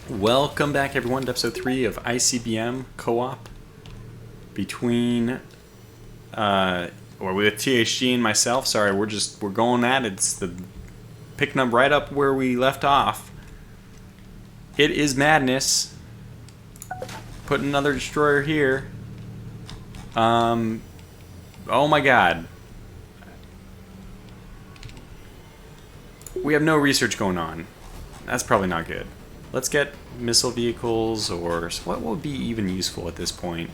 Welcome back, everyone, to episode 3 of ICBM co-op between or with THG and myself. Sorry, we're going at it. It's picking up right up where we left off. It is madness. Put another destroyer here. Oh my god. We have no research going on. That's probably not good. Let's get missile vehicles, or what would be even useful at this point?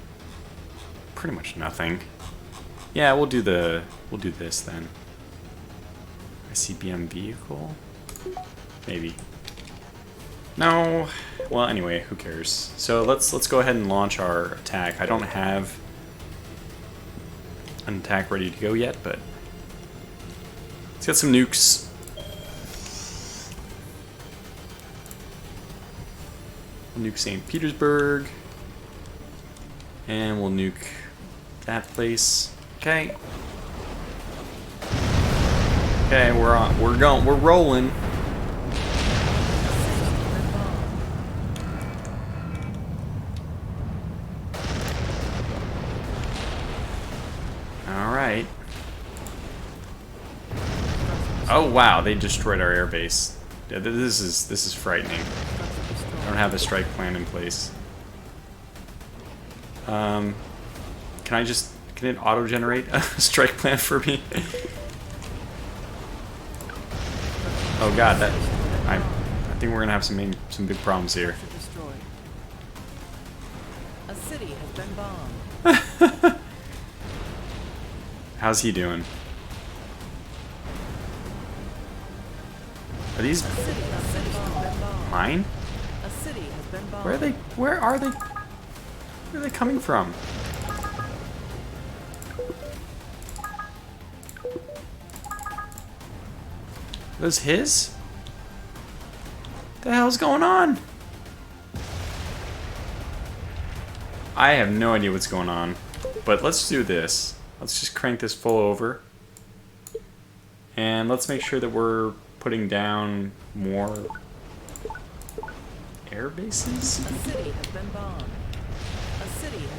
Pretty much nothing. Yeah, we'll do this then. ICBM vehicle? Maybe. No. Well, anyway, who cares? So let's go ahead and launch our attack. I don't have an attack ready to go yet, but let's get some nukes. Nuke St. Petersburg, and we'll nuke that place. Okay. Okay, we're rolling. All right. Oh wow, they destroyed our airbase. Yeah, this is frightening. I don't have a strike plan in place. Can it auto-generate a strike plan for me? Oh god, I think we're gonna have some big problems here. A city has been bombed. How's he doing? Are these mine? Where are they coming from? Those his? What the hell's going on? I have no idea what's going on, but let's do this. Let's just crank this full over, and let's make sure that we're putting down more air bases? A city has been bombed.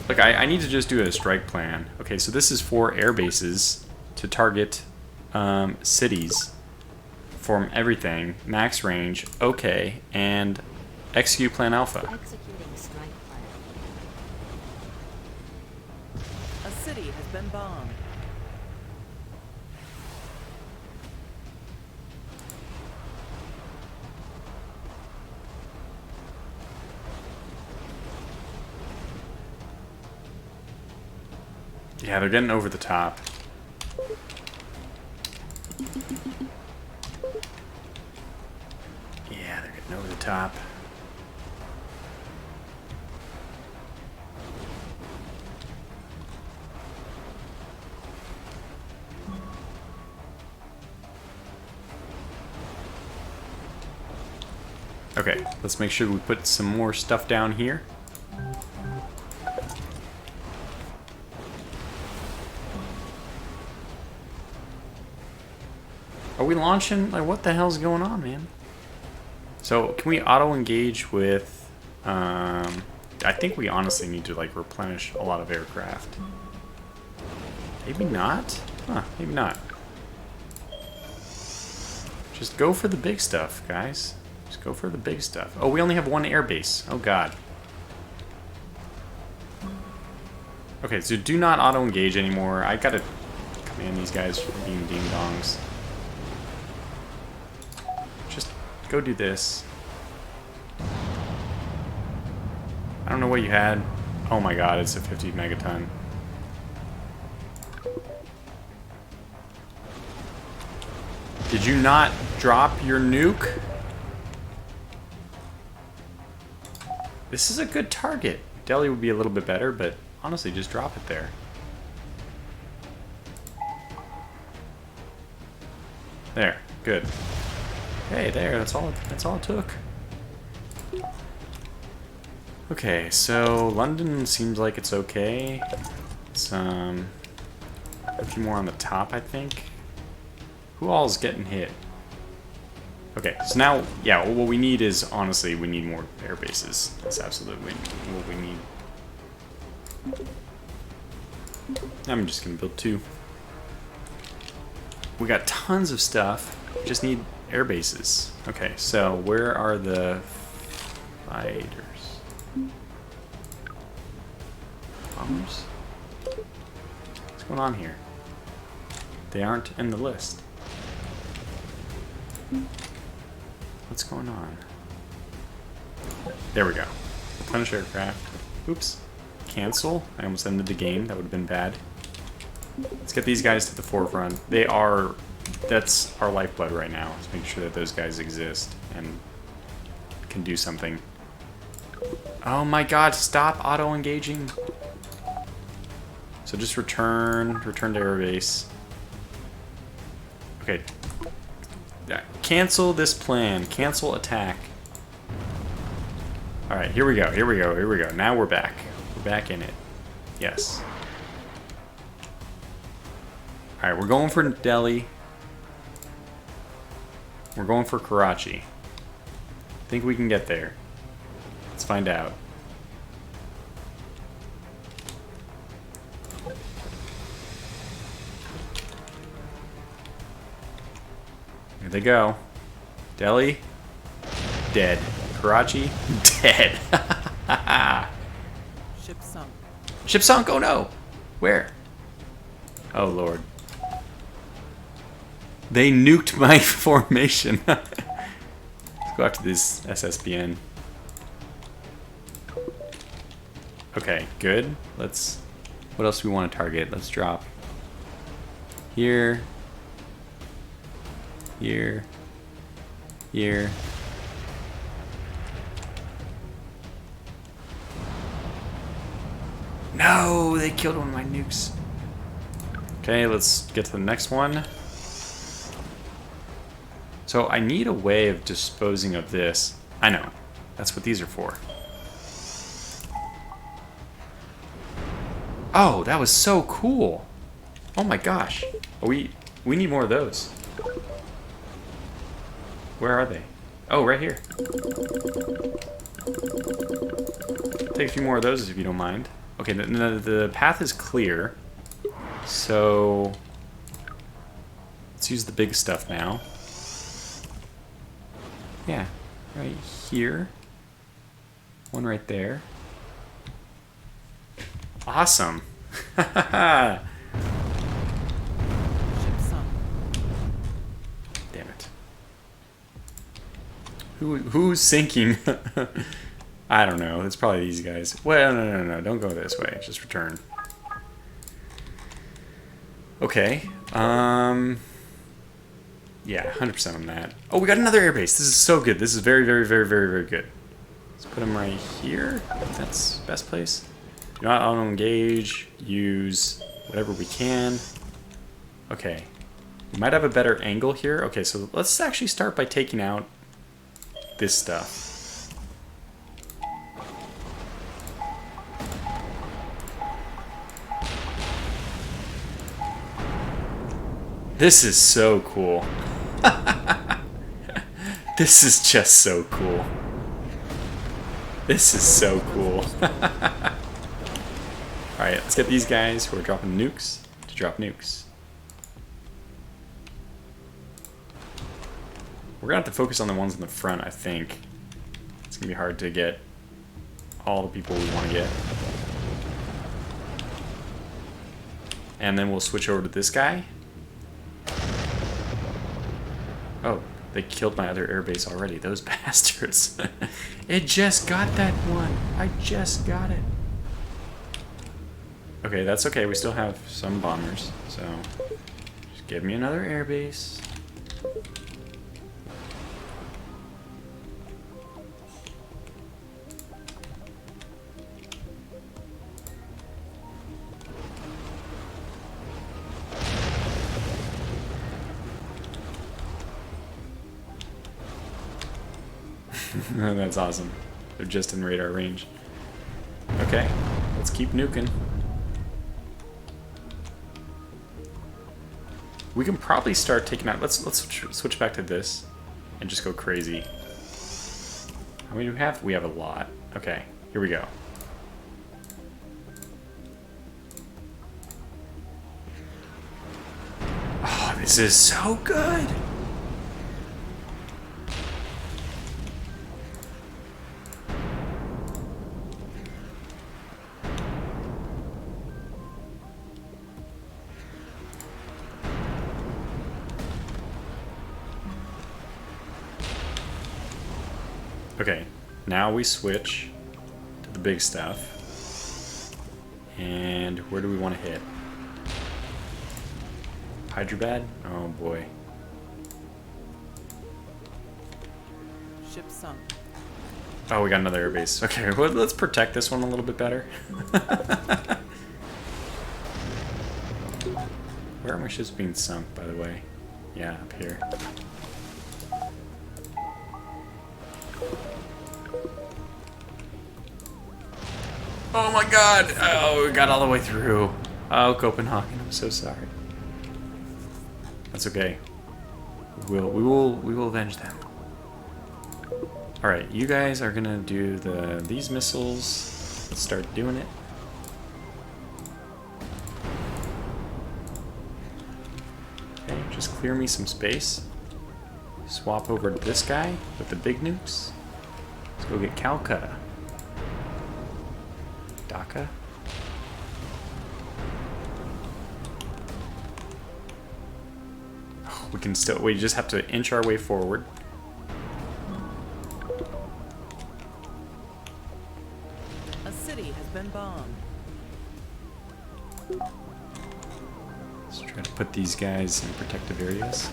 Look, I need to just do a strike plan. Okay, so this is 4 air bases to target cities. Form everything. Max range. Okay, and execute plan alpha. Executing strike plan. A city has been bombed. Yeah, they're getting over the top. Yeah, they're getting over the top. Okay, let's make sure we put some more stuff down here. Are we launching? Like, what the hell's going on, man? So, can we auto-engage with... I think we honestly need to, like, replenish a lot of aircraft. Maybe not? Huh, maybe not. Just go for the big stuff, guys. Just go for the big stuff. Oh, we only have 1 airbase. Oh, God. Okay, so do not auto-engage anymore. I gotta command these guys from being ding-dongs. Go do this. I don't know what you had. Oh my god, it's a 50 megaton. Did you not drop your nuke? This is a good target. Delhi would be a little bit better, but honestly, just drop it there. There, good. Hey, there, that's all it took. Okay, so London seems like it's okay. It's a few more on the top, I think. Who all's getting hit? Okay, so now, yeah, what we need is, honestly, we need more air bases. That's absolutely what we need. I'm just gonna build 2. We got tons of stuff. We just need air bases. Okay, so where are the fighters? Bombers? What's going on here? They aren't in the list. What's going on? There we go. Punish aircraft. Oops. Cancel. I almost ended the game. That would have been bad. Let's get these guys to the forefront. They are... That's our lifeblood right now. Let's make sure that those guys exist and can do something. Oh my god, stop auto-engaging. So just return to airbase. Okay. Cancel this plan. Cancel attack. Alright, here we go. Now we're back. We're back in it. Yes. Alright, we're going for Delhi. We're going for Karachi. Think we can get there. Let's find out. Here they go. Delhi, dead. Karachi, dead. Ship sunk. Ship sunk, oh no! Where? Oh lord. They nuked my formation. Let's go after this SSBN. Okay, good. Let's... What else do we want to target? Let's drop. Here. Here. Here. No! They killed one of my nukes. Okay, let's get to the next one. So I need a way of disposing of this. I know. That's what these are for. Oh, that was so cool. Oh my gosh. We need more of those. Where are they? Oh, right here. Take a few more of those if you don't mind. Okay, the path is clear. So let's use the big stuff now. Yeah, right here. One right there. Awesome. Ship sunk. Damn it. Who's sinking? I don't know. It's probably these guys. Well, no. Don't go this way. Just return. Okay. Yeah, 100% on that. Oh, we got another airbase. This is so good. This is very, very, very, very, very good. Let's put them right here. That's the best place. Do not auto-engage. Use whatever we can. Okay. We might have a better angle here. Okay, so let's actually start by taking out this stuff. This is so cool. This is just so cool. This is so cool. Alright, let's get these guys who are dropping nukes to drop nukes. We're gonna have to focus on the ones in the front, I think. It's gonna be hard to get all the people we want to get. And then we'll switch over to this guy. Oh, they killed my other airbase already, those bastards. It just got that one. I just got it. Okay, that's okay. We still have some bombers, so just give me another airbase. That's awesome. They're just in radar range. Okay, let's keep nuking. We can probably start taking out... Let's switch back to this. and just go crazy. How many do we have? We have a lot. Okay, here we go. Oh, this is so good! Okay, now we switch to the big stuff. And where do we want to hit? Hyderabad? Oh boy. Ship sunk. Oh, we got another airbase. Okay, well, let's protect this one a little bit better. Where are my ships being sunk, by the way? Yeah, up here. Oh my god! Oh, we got all the way through. Oh, Copenhagen, I'm so sorry. That's okay. We will avenge them. All right, you guys are gonna do these missiles. Let's start doing it. Okay, just clear me some space. Swap over to this guy with the big nukes. Let's go get Calcutta. Dhaka. We just have to inch our way forward. A city has been bombed. Let's try to put these guys in protective areas.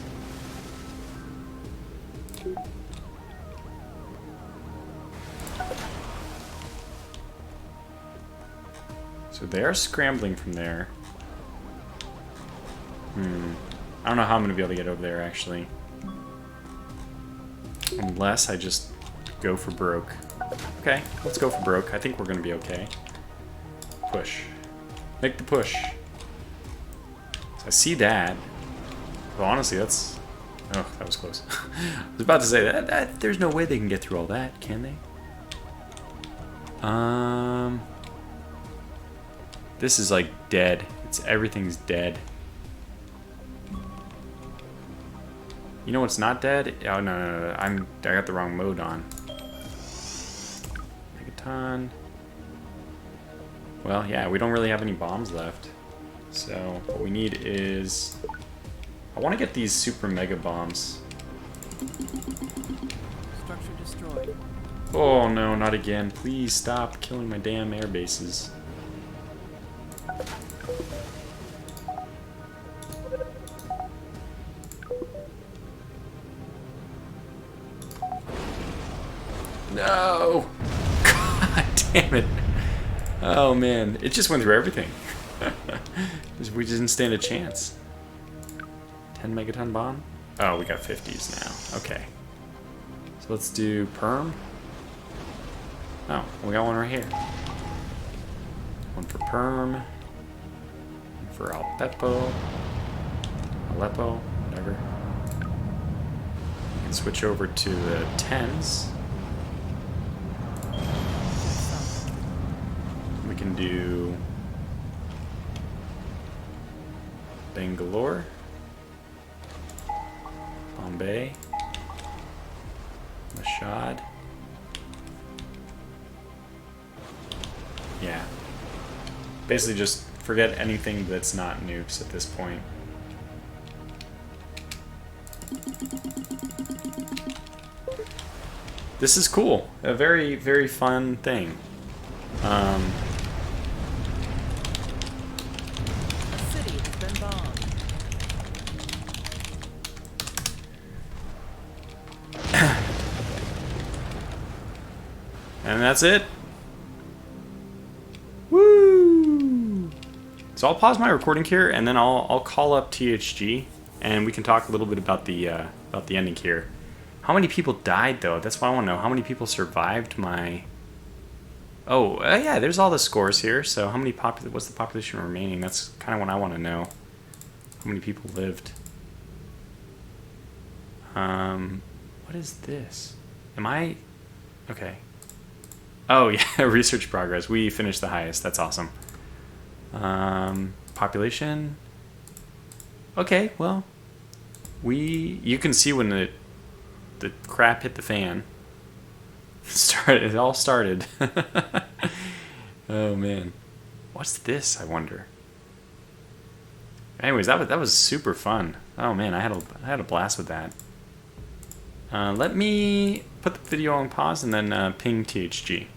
So they're scrambling from there. I don't know how I'm going to be able to get over there, actually. Unless I just go for broke. Okay, let's go for broke. I think we're going to be okay. Push. Make the push. So I see that. Well, honestly, that's... Oh, that was close. I was about to say that there's no way they can get through all that, can they? This is like dead. Everything's dead. You know what's not dead? Oh no. I got the wrong mode on. Megaton. Well, yeah, we don't really have any bombs left. So what we need is, I want to get these super mega bombs. Structure destroyed. Oh no, not again. Please stop killing my damn air bases. No! God damn it. Oh man, it just went through everything. We didn't stand a chance. 10 megaton bomb? Oh, we got 50s now. Okay. So let's do perm. Oh, we got one right here. One for perm. One for Aleppo. Whatever. We can switch over to the 10s. We can do Bangalore, Bombay, Mashhad. Yeah. Basically just forget anything that's not nukes at this point. This is cool. A very, very fun thing. A city has been bombed. And that's it. Woo! So I'll pause my recording here, and then I'll call up THG, and we can talk a little bit about the ending here. How many people died though? That's what I want to know. How many people survived my? Oh yeah, there's all the scores here. So how many what's the population remaining? That's kind of what I want to know. How many people lived? What is this? Am I... Okay. Oh, yeah, research progress. We finished the highest. That's awesome. Population. Okay, well, you can see when the crap hit the fan. It all started. Oh man, what's this? I wonder. Anyways, that was super fun. Oh man, I had a blast with that. Let me put the video on pause and then ping THG.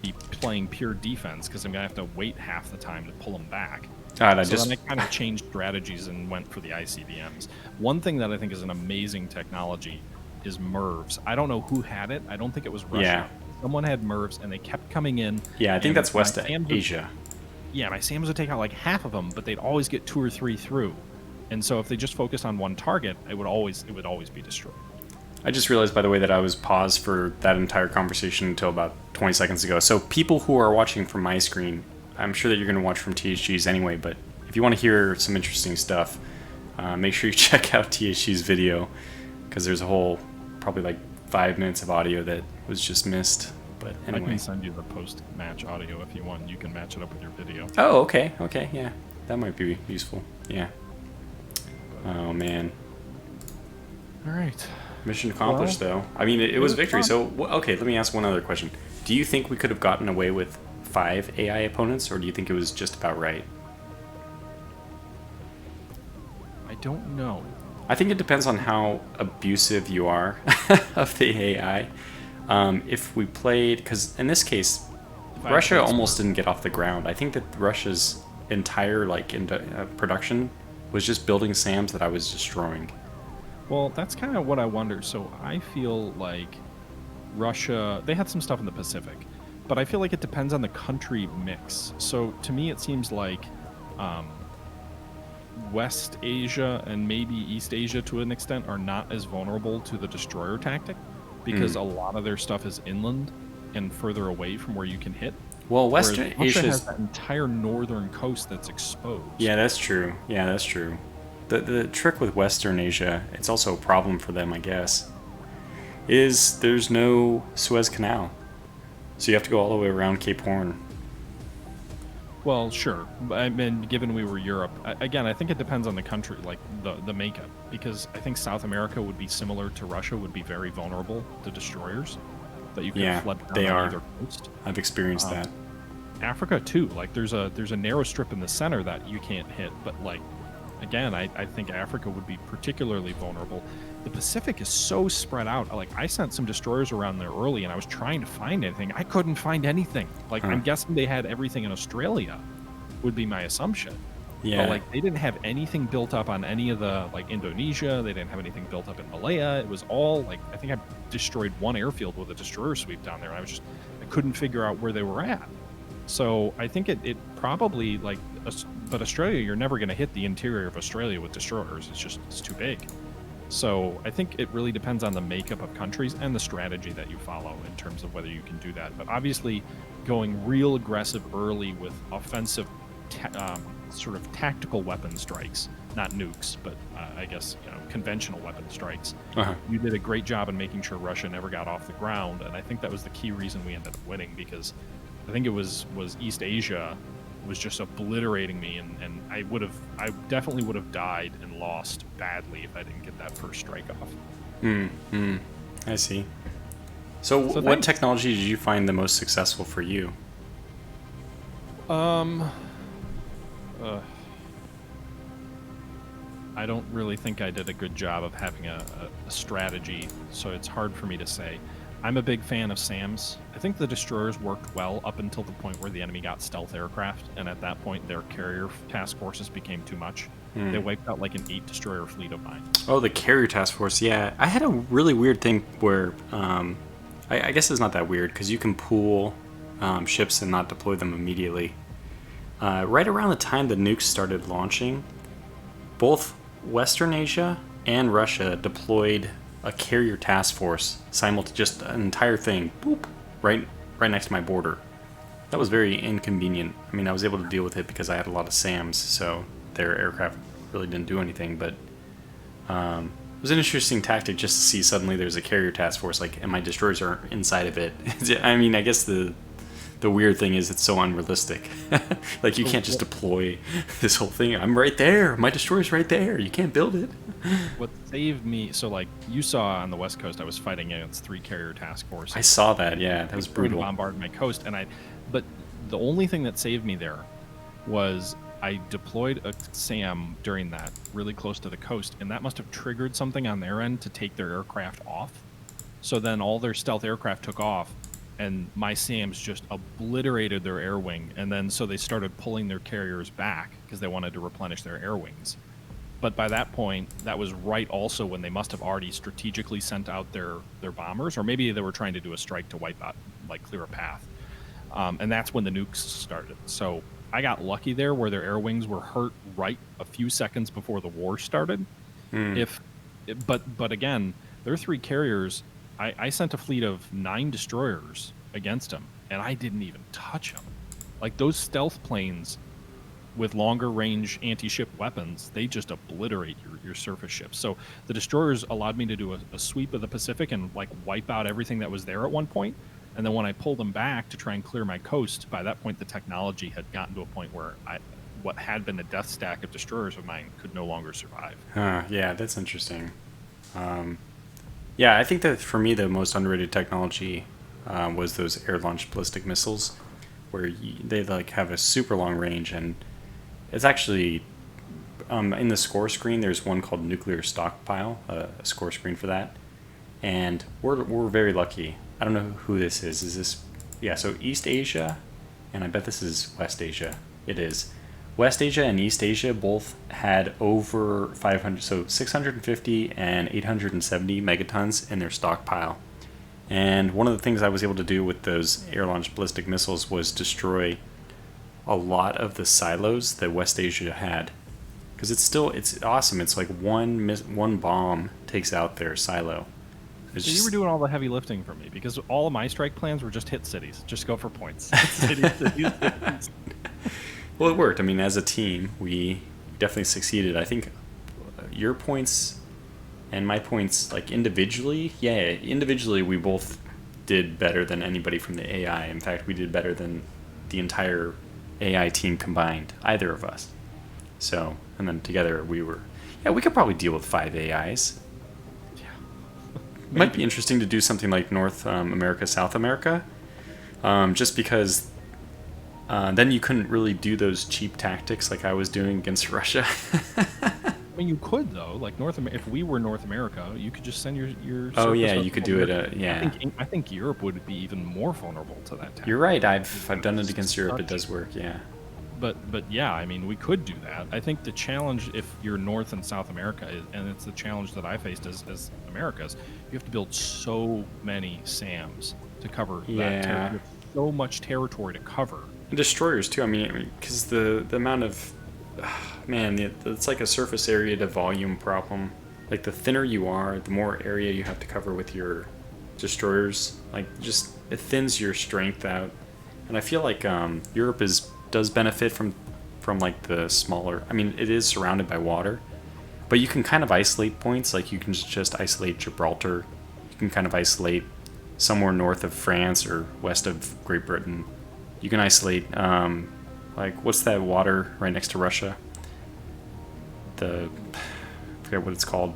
Be playing pure defense because I'm gonna have to wait half the time to pull them back. God, Then I kind of changed strategies and went for the ICBMs. One thing that I think is an amazing technology is MIRVs. I don't know who had it. I don't think it was Russia. Yeah. Someone had MIRVs and they kept coming in. Yeah, I think that's West Asia. Yeah, my SAMs would take out like half of them, but they'd always get 2 or 3 through. And so if they just focused on one target, it would always be destroyed. I just realized, by the way, that I was paused for that entire conversation until about 20 seconds ago. So people who are watching from my screen, I'm sure that you're going to watch from THG's anyway, but if you want to hear some interesting stuff, make sure you check out THG's video, because there's a whole, probably like 5 minutes of audio that was just missed. But anyway. I can send you the post-match audio if you want. You can match it up with your video. Oh, okay, yeah. That might be useful, yeah. Oh, man. All right. Mission accomplished, though. I mean, it was victory. Fun. So, okay, let me ask one other question. Do you think we could have gotten away with 5 AI opponents, or do you think it was just about right? I don't know. I think it depends on how abusive you are of the AI. If we played, because in this case, Russia almost didn't get off the ground. I think that Russia's entire production was just building SAMs that I was destroying. Well, that's kind of what I wonder. So I feel like Russia, they had some stuff in the Pacific, but I feel like it depends on the country mix. So to me, it seems like West Asia and maybe East Asia to an extent are not as vulnerable to the destroyer tactic because a lot of their stuff is inland and further away from where you can hit. Well, Western Asia has that entire northern coast that's exposed. Yeah, that's true. The trick with Western Asia, it's also a problem for them, I guess, is there's no Suez Canal. So you have to go all the way around Cape Horn. Well, sure. I mean, given we were Europe, again, I think it depends on the country, like the makeup, because I think South America would be similar to Russia, would be very vulnerable to destroyers that you can flood down on either coast. I've experienced that. Africa too. Like there's a narrow strip in the center that you can't hit, but like again, I think Africa would be particularly vulnerable. The Pacific is so spread out. Like I sent some destroyers around there early, and I was trying to find anything. I couldn't find anything. Like I'm guessing they had everything in Australia, would be my assumption. Yeah. But like they didn't have anything built up on any of the like Indonesia. They didn't have anything built up in Malaya. It was all like I think I destroyed one airfield with a destroyer sweep down there. And I couldn't figure out where they were at. So I think it probably like, but Australia, you're never going to hit the interior of Australia with destroyers. It's too big. So I think it really depends on the makeup of countries and the strategy that you follow in terms of whether you can do that. But obviously, going real aggressive early with offensive, sort of tactical weapon strikes, not nukes, but I guess conventional weapon strikes. You did a great job in making sure Russia never got off the ground, and I think that was the key reason we ended up winning because I think it was East Asia was just obliterating me, and I definitely would have died and lost badly if I didn't get that first strike off. I see. So what technology did you find the most successful for you? I don't really think I did a good job of having a strategy, so it's hard for me to say. I'm a big fan of SAMs. I think the destroyers worked well up until the point where the enemy got stealth aircraft, and at that point their carrier task forces became too much. They wiped out like an 8 destroyer fleet of mine. Oh, the carrier task force, yeah. I had a really weird thing where, I guess it's not that weird, because you can pool ships and not deploy them immediately. Right around the time the nukes started launching, both Western Asia and Russia deployed a carrier task force, just an entire thing, boop, right next to my border. That was very inconvenient. I mean, I was able to deal with it because I had a lot of SAMs, so their aircraft really didn't do anything. But was an interesting tactic just to see suddenly there's a carrier task force, like, and my destroyers are inside of it. I mean, I guess the weird thing is it's so unrealistic. Like, you can't just deploy this whole thing. I'm right there. My destroyer's right there. You can't build it. What saved me, so like you saw on the West Coast, I was fighting against 3 carrier task forces. I saw that, yeah. That was brutal. Bombarded my coast, but the only thing that saved me there was I deployed a SAM during that really close to the coast, and that must have triggered something on their end to take their aircraft off. So then all their stealth aircraft took off, and my SAMs just obliterated their air wing, and then so they started pulling their carriers back because they wanted to replenish their air wings. But by that point, that was right also when they must have already strategically sent out their bombers, or maybe they were trying to do a strike to wipe out, like clear a path. And that's when the nukes started. So I got lucky there where their air wings were hurt right a few seconds before the war started. But again, their 3 carriers, I sent a fleet of 9 destroyers against them, and I didn't even touch them. Like, those stealth planes with longer range anti-ship weapons, they just obliterate your surface ships. So the destroyers allowed me to do a sweep of the Pacific and like wipe out everything that was there at one point. And then when I pulled them back to try and clear my coast, by that point the technology had gotten to a point where what had been a death stack of destroyers of mine could no longer survive. Yeah, that's interesting. Yeah, I think that for me the most underrated technology was those air-launched ballistic missiles, where they like have a super long range, and it's actually in the score screen. There's one called nuclear stockpile, a score screen for that, and we're very lucky. I don't know who this is. Is this? Yeah, so East Asia, and I bet this is West Asia. It is. West Asia and East Asia both had over 500, so 650 and 870 megatons in their stockpile. And one of the things I was able to do with those air-launched ballistic missiles was destroy a lot of the silos that West Asia had. Because it's awesome. It's like one bomb takes out their silo. So you were doing all the heavy lifting for me, because all of my strike plans were just hit cities. Just go for points. cities. Well, it worked. I mean, as a team, we definitely succeeded. I think your points and my points, like individually, we both did better than anybody from the AI. In fact, we did better than the entire AI team combined, either of us. So, and then together we could probably deal with 5 AIs. Might be interesting to do something like North America, South America, just because then you couldn't really do those cheap tactics like I was doing against Russia. I mean, you could though. Like if we were North America, you could just send your. Oh yeah, you could do it. Yeah. I think Europe would be even more vulnerable to that tactic. You're right. I've done it against Europe. It does work. Yeah. But yeah, I mean, we could do that. I think the challenge, if you're North and South America, and it's the challenge that I faced as Americas, you have to build so many SAMs to cover that territory. So much territory to cover. And destroyers too. I mean, because the amount of it's like a surface area to volume problem. Like the thinner you are, the more area you have to cover with your destroyers. Like just it thins your strength out. And I feel like Europe does benefit from like the smaller. I mean, it is surrounded by water, but you can kind of isolate points. Like you can just isolate Gibraltar. You can kind of isolate somewhere north of France or west of Great Britain. You can isolate like what's that water right next to Russia? I forget what it's called.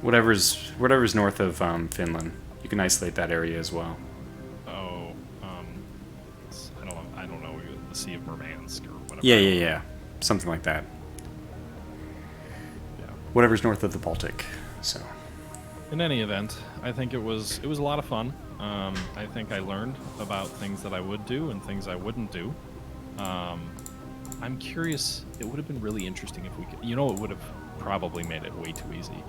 Whatever's north of Finland. You can isolate that area as well. I don't know, the Sea of Murmansk or whatever. Yeah. Something like that. Yeah. Whatever's north of the Baltic. So. In any event, I think it was a lot of fun. I think I learned about things that I would do and things I wouldn't do. I'm curious. It would have been really interesting if we could. You know, it would have probably made it way too easy,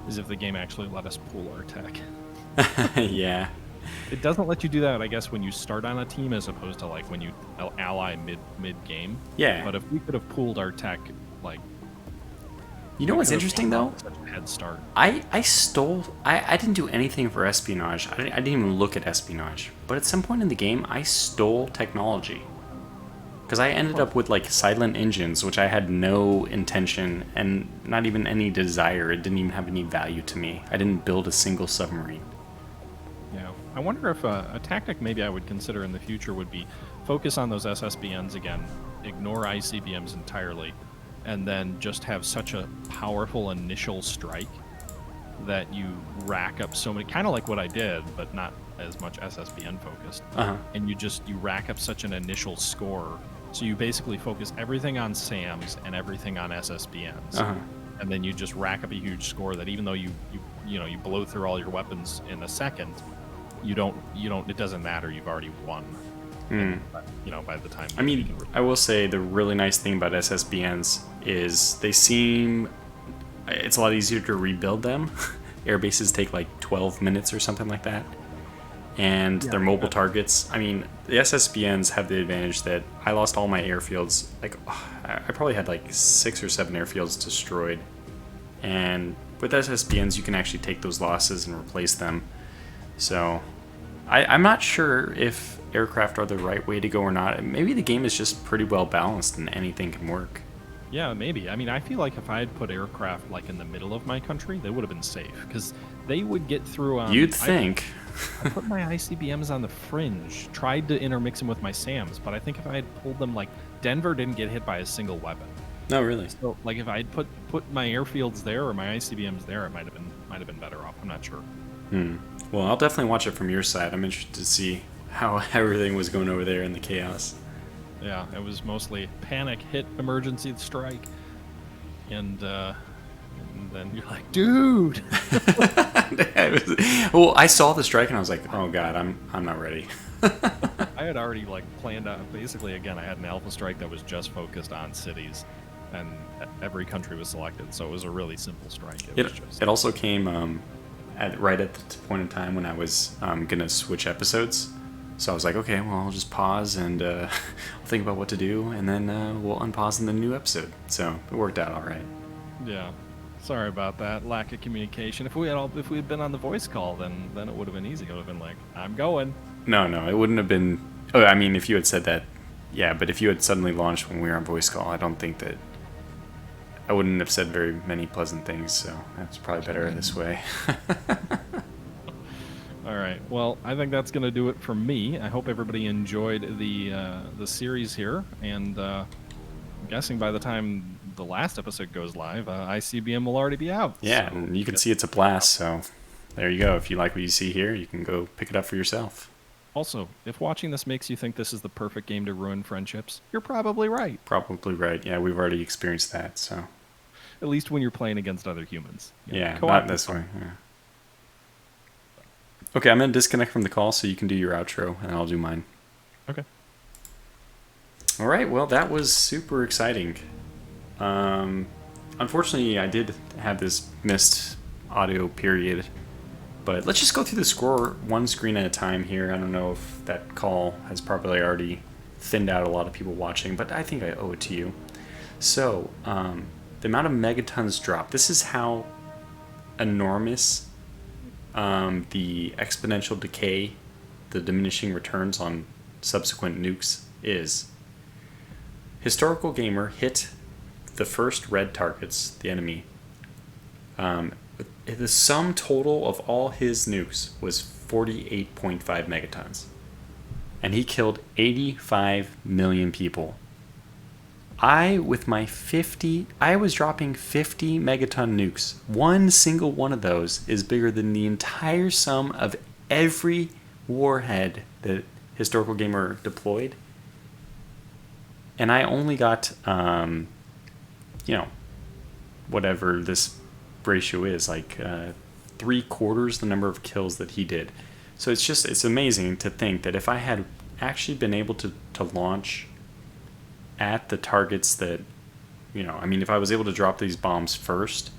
is if the game actually let us pool our tech. Yeah. It doesn't let you do that, I guess, when you start on a team, as opposed to like when you ally mid game. Yeah. But if we could have pooled our tech, like. You know what's interesting though? Such a head start. I didn't do anything for espionage. I didn't even look at espionage. But at some point in the game, I stole technology. Because I ended up with like silent engines, which I had no intention and not even any desire. It didn't even have any value to me. I didn't build a single submarine. Yeah. I wonder if a tactic maybe I would consider in the future would be focus on those SSBNs again, ignore ICBMs entirely, and then just have such a powerful initial strike that you rack up so many, kind of like what I did, but not as much SSBN focused. And you rack up such an initial score. So you basically focus everything on SAMs and everything on SSBNs. And then you just rack up a huge score that even though you blow through all your weapons in a second, it doesn't matter, you've already won. And, by the time. I mean, I will say the really nice thing about SSBNs is it's a lot easier to rebuild them. Air bases take like 12 minutes or something like that. And they're mobile targets. I mean, the SSBNs have the advantage that I lost all my airfields. Like, I probably had like 6 or 7 airfields destroyed. And with SSBNs, you can actually take those losses and replace them. So, I'm not sure if aircraft are the right way to go or not. Maybe the game is just pretty well balanced and anything can work. Yeah, maybe. I mean, I feel like if I had put aircraft like in the middle of my country, they would have been safe because they would get through. You'd think. I put my ICBMs on the fringe, tried to intermix them with my SAMs, but I think if I had pulled them, like Denver didn't get hit by a single weapon. No, really. So, like if I had put my airfields there or my ICBMs there, it might have been better off. I'm not sure. Well, I'll definitely watch it from your side. I'm interested to see how everything was going over there in the chaos. Yeah, it was mostly panic, hit, emergency strike, and then you're like, dude. Well, I saw the strike and I was like, oh god, I'm not ready. I had already like planned out. Basically, again, I had an alpha strike that was just focused on cities, and every country was selected, so it was a really simple strike. It also came right at the point in time when I was gonna switch episodes. So I was like, okay, well, I'll just pause and I'll think about what to do, and then we'll unpause in the new episode. So it worked out all right. Yeah, sorry about that lack of communication. If we had been on the voice call, then it would have been easy. It would have been like, I'm going. No, it wouldn't have been. Oh, I mean, if you had said that, yeah. But if you had suddenly launched when we were on voice call, I don't think that I wouldn't have said very many pleasant things. So that's probably better this way. All right. Well, I think that's going to do it for me. I hope everybody enjoyed the series here, and I'm guessing by the time the last episode goes live, ICBM will already be out. Yeah, so and you can see it's a blast. So there you go. If you like what you see here, you can go pick it up for yourself. Also, if watching this makes you think this is the perfect game to ruin friendships, you're probably right. Probably right. Yeah, we've already experienced that. So at least when you're playing against other humans. Yeah, not this way. Yeah. Okay, I'm going to disconnect from the call so you can do your outro, and I'll do mine. Okay. All right, well, that was super exciting. Unfortunately, I did have this missed audio period, but let's just go through the score one screen at a time here. I don't know if that call has probably already thinned out a lot of people watching, but I think I owe it to you. So, the amount of megatons dropped. This is how enormous the exponential decay, the diminishing returns on subsequent nukes is. Historical Gamer hit the first red targets, the enemy. The sum total of all his nukes was 48.5 megatons. And he killed 85 million people. I was dropping 50 megaton nukes. One single one of those is bigger than the entire sum of every warhead that Historical Gamer deployed. And I only got, whatever this ratio is, like 3/4 the number of kills that he did. So it's amazing to think that if I had actually been able to launch at the targets that, if I was able to drop these bombs first,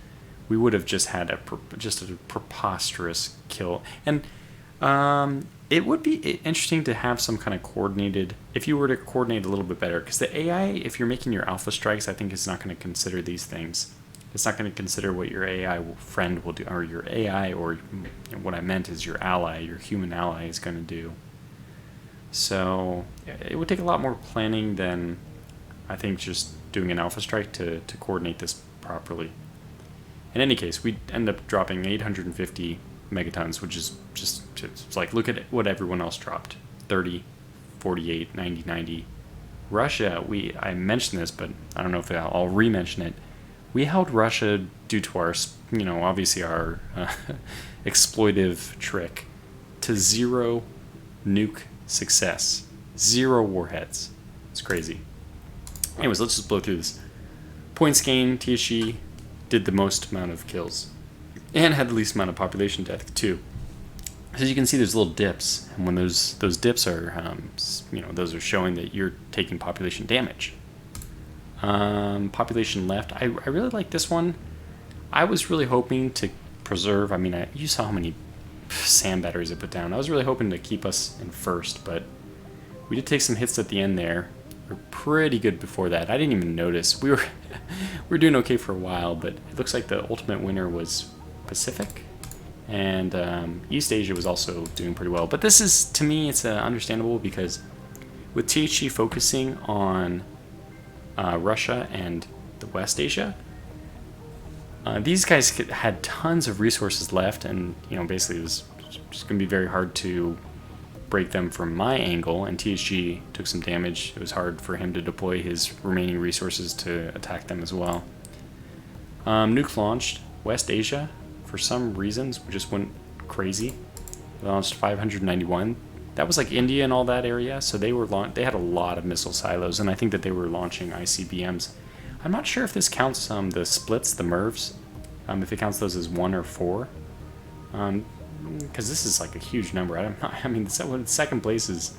we would have just had a preposterous kill. And it would be interesting to have some kind of coordinated, if you were to coordinate a little bit better, because the AI, if you're making your alpha strikes, I think is not going to consider these things. It's not going to consider what your AI friend will do, or your AI, or what I meant is your ally, your human ally is going to do. So it would take a lot more planning than I think just doing an alpha strike to coordinate this properly. In any case, we end up dropping 850 megatons, which is just it's like, look at what everyone else dropped. 30, 48, 90, 90. Russia, I mentioned this, but I don't know if I'll re-mention it. We held Russia due to our, obviously our exploitive trick to 0 nuke success. 0 warheads. It's crazy. Anyways, let's just blow through this. Points gained, THG did the most amount of kills. And had the least amount of population death, too. As you can see, there's little dips. And when those dips are, those are showing that you're taking population damage. Population left. I really like this one. I was really hoping to preserve. I mean, you saw how many sand batteries I put down. I was really hoping to keep us in first, but we did take some hits at the end there. We were pretty good before that. I didn't even notice. We were doing okay for a while, but it looks like the ultimate winner was Pacific, and East Asia was also doing pretty well. But this is, to me, it's understandable because with THG focusing on Russia and the West Asia, these guys had tons of resources left, and basically it was just going to be very hard to break them from my angle, and THG took some damage. It was hard for him to deploy his remaining resources to attack them as well. Nuke launched. West Asia, for some reasons, just went crazy. They launched 591. That was like India and all that area, so they had a lot of missile silos, and I think that they were launching ICBMs. I'm not sure if this counts the splits, the MIRVs, if it counts those as 1 or 4. Because this is like a huge number. I mean, second place is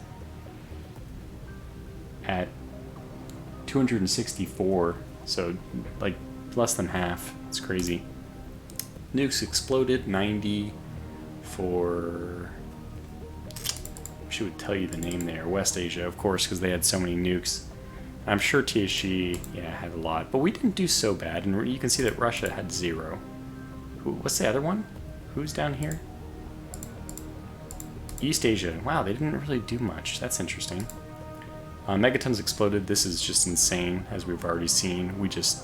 at 264, so like less than half. It's crazy. Nukes exploded. 90 for, I wish it would tell you the name there. West Asia, of course, because they had so many nukes. I'm sure THG, had a lot, but we didn't do so bad, and you can see that Russia had 0. What's the other one? Who's down here? East Asia. Wow, they didn't really do much. That's interesting. Megatons exploded. This is just insane, as we've already seen. We just...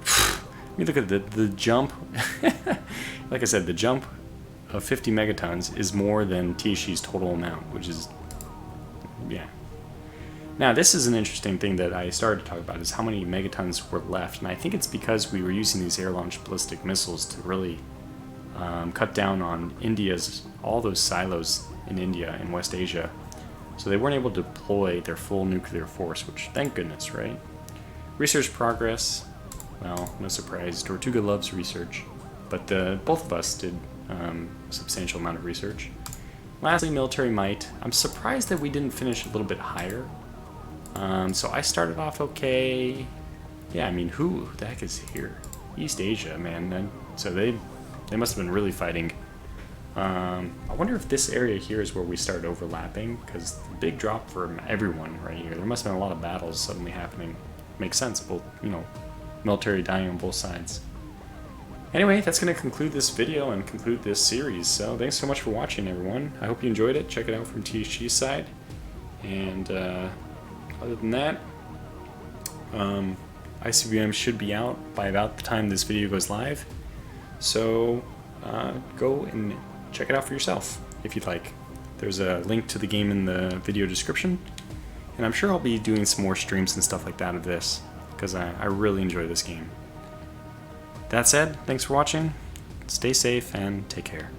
I mean, look at the jump. Like I said, the jump of 50 megatons is more than THG's total amount, which is... yeah. Now, this is an interesting thing that I started to talk about, is how many megatons were left. And I think it's because we were using these air-launched ballistic missiles to really cut down on all those silos in India and West Asia. So they weren't able to deploy their full nuclear force, which, thank goodness, right? Research progress, well, no surprise, Tortuga loves research. But both of us did a substantial amount of research. Lastly, military might. I'm surprised that we didn't finish a little bit higher. So I started off okay. Yeah, I mean, who the heck is here? East Asia, man. So they must have been really fighting. I wonder if this area here is where we start overlapping, because the big drop for everyone right here. There must have been a lot of battles suddenly happening. Makes sense, both, military dying on both sides. Anyway, that's going to conclude this video and conclude this series. So thanks so much for watching, everyone. I hope you enjoyed it. Check it out from THG's side. And other than that, ICBM should be out by about the time this video goes live. So go and check it out for yourself if you'd like. There's a link to the game in the video description. And I'm sure I'll be doing some more streams and stuff like that of this, because I really enjoy this game. That said, thanks for watching, stay safe, and take care.